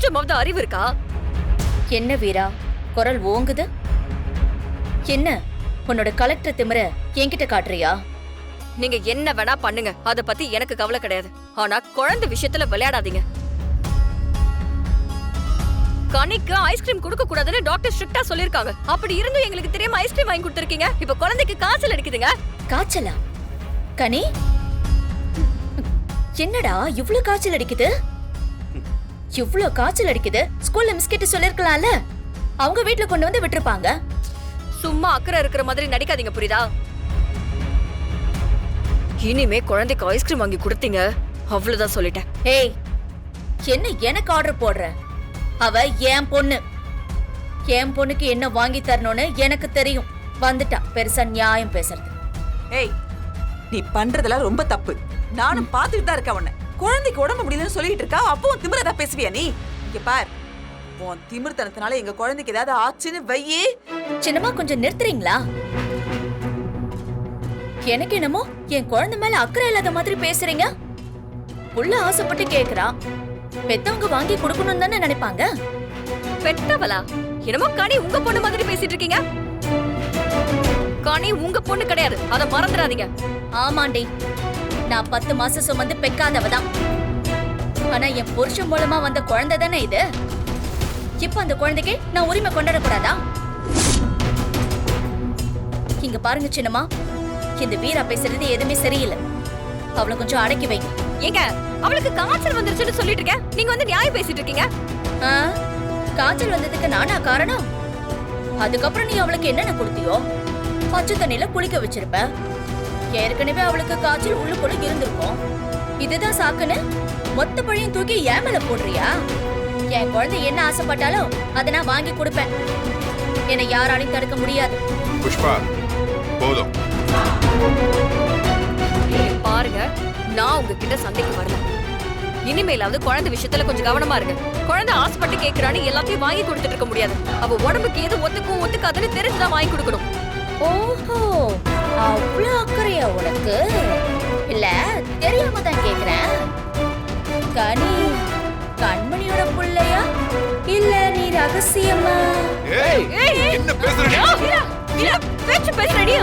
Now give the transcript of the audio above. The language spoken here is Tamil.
கொஞ்சமாவது அறிவு இருக்கா? என்ன வீரா குரல் ஓங்குது? என்ன உன்னோட கலெக்டர் திமிர என்கிட்ட காட்டுறியா? நீங்க என்ன வேணா பண்ணுங்க, அத பத்தி எனக்கு கவலை கிடையாது. ஆனா குழந்தை விஷயத்துல விளையாடாதீங்க. கனிக்கு ஐஸ்கிரீம் கொடுக்க கூடாதுன்னு டாக்டர் ஸ்ட்ரிக்ட்டா சொல்லிருக்காங்க. அப்படி இருந்தும் எங்களுக்கு தெரியாம ஐஸ்கிரீம் வாங்கி கொடுத்திருக்கீங்க. இப்ப குழந்தைக்கு காய்ச்சல் அடிக்குதுங்க. காய்ச்சலா? கனி என்னடா இவ்ளோ காய்ச்சல் அடிக்குது? இவ்ளோ காய்ச்சல் அடிக்குது, ஸ்கூல்ல மிஸ்கிட்ட சொல்லிருக்கலாம்ல. அவங்க வீட்ல கொண்டு வந்து விட்டுருப்பாங்க. சும்மா அக்கறை இருக்கிற மாதிரி நடிக்காதீங்க, புரியுதா? இனிமே குழந்தைக்கு ஐஸ்கிரீம் வாங்கி கொடுத்தீங்க அவ்வளவுதான் சொல்லிட்டேன். ஏய், என்ன எனக்கு ஆர்டர் போடுற? அவ என் பொண்ணு. என் பொண்ணுக்கு என்ன வாங்கி தரணும்னு எனக்கு தெரியும். வந்துட்டா பெருசா நியாயம் பேசுறது. ஏய், நீ பண்றதெல்லாம் ரொம்ப தப்பு. நானும் பாத்துட்டு தான் இருக்கேன் உன்னை. குழந்தைக்கு உடம்பு முடியலன்னு சொல்லிட்டு இருக்கா, அப்பவும் திமிரதா பேசுவியா நீ? இங்க பார், உன் திமிர்த்தனத்தினால எங்க குழந்தைக்கு ஏதாவது ஆச்சுன்னு வையே. சின்னமா கொஞ்சம் நிறுத்துறீங்களா? எனக்கு என்னமோ என் குழந்தை மேல அக்கறை இல்லாத மாதிரி பேசுறீங்க. புள்ள ஆசைப்பட்டு கேக்குறா, பெத்தவங்க வாங்கி கொடுக்கணும் தானே நினைப்பாங்க. பெத்தவளா? என்னமோ கனி உங்க பொண்ணு மாதிரி பேசிட்டு இருக்கீங்க. கனி உங்க பொண்ணு கிடையாது, அத மறந்துடாதீங்க. ஆமாண்டி, நான் 10 மாசம் சுமந்து பெக்காதவதான். ஆனா என் புருஷன் மூலமா வந்த குழந்தை தானே இது. இப்ப அந்த குழந்தைக்கு நான் உரிமை கொண்டாடக்கூடாதா? இங்க பாருங்க சின்னம்மா, இந்த வீரா பேசுறது எதுவுமே சரியில்லை. அவளை கொஞ்சம் அடக்கி வைங்க. ஏங்க, அவளுக்கு காய்ச்சல் வந்துருச்சுன்னு சொல்லிட்டு இருக்கேன், நீங்க வந்து நியாயம் பேசிட்டு இருக்கீங்க. காய்ச்சல் வந்ததுக்கு நானா காரணம்? அதுக்கப்புறம் நீ அவளுக்கு என்னென்ன கொடுத்தியோ? பச்சை தண்ணியில குளிக்க வச்சிருப்ப. ஏற்கனவே அவளுக்கு காய்ச்சல் உள்ளுக்குள்ள இருந்திருக்கும். இதுதான் சாக்குன்னு மொத்த பழியும் தூக்கி என் மேல போடுறியா? என் குழந்தை என்ன ஆசைப்பட்டாலும் அதை நான் வாங்கி கொடுப்பேன். என்னை யாராலையும் தடுக்க முடியாது. புஷ்பா, போதும். பாருங்க, நான் உங்ககிட்ட சண்டைக்கு வரல. இனிமேலாவது குழந்தை விஷயத்துல கொஞ்சம் கவனமா இருங்க. குழந்தை ஆசைப்பட்டு கேட்கறான்னு எல்லாத்தையும் வாங்கி கொடுத்துட்டு இருக்க முடியாது. அவ உடம்புக்கு எது ஒத்துக்கும் ஒத்துக்காதுன்னு தெரிஞ்சுதான் வாங்கி கொடுக்கணும். ஓஹோ, அவ்வளவு அக்கறையா உனக்கு? இல்ல தெரியாம தான் கேக்குறேன். கனி கண்மணியோட புள்ளையா இல்ல நீ ரகசியமா? ஏய், என்ன பேசுற நீ? பேச்சு பேசுறடி.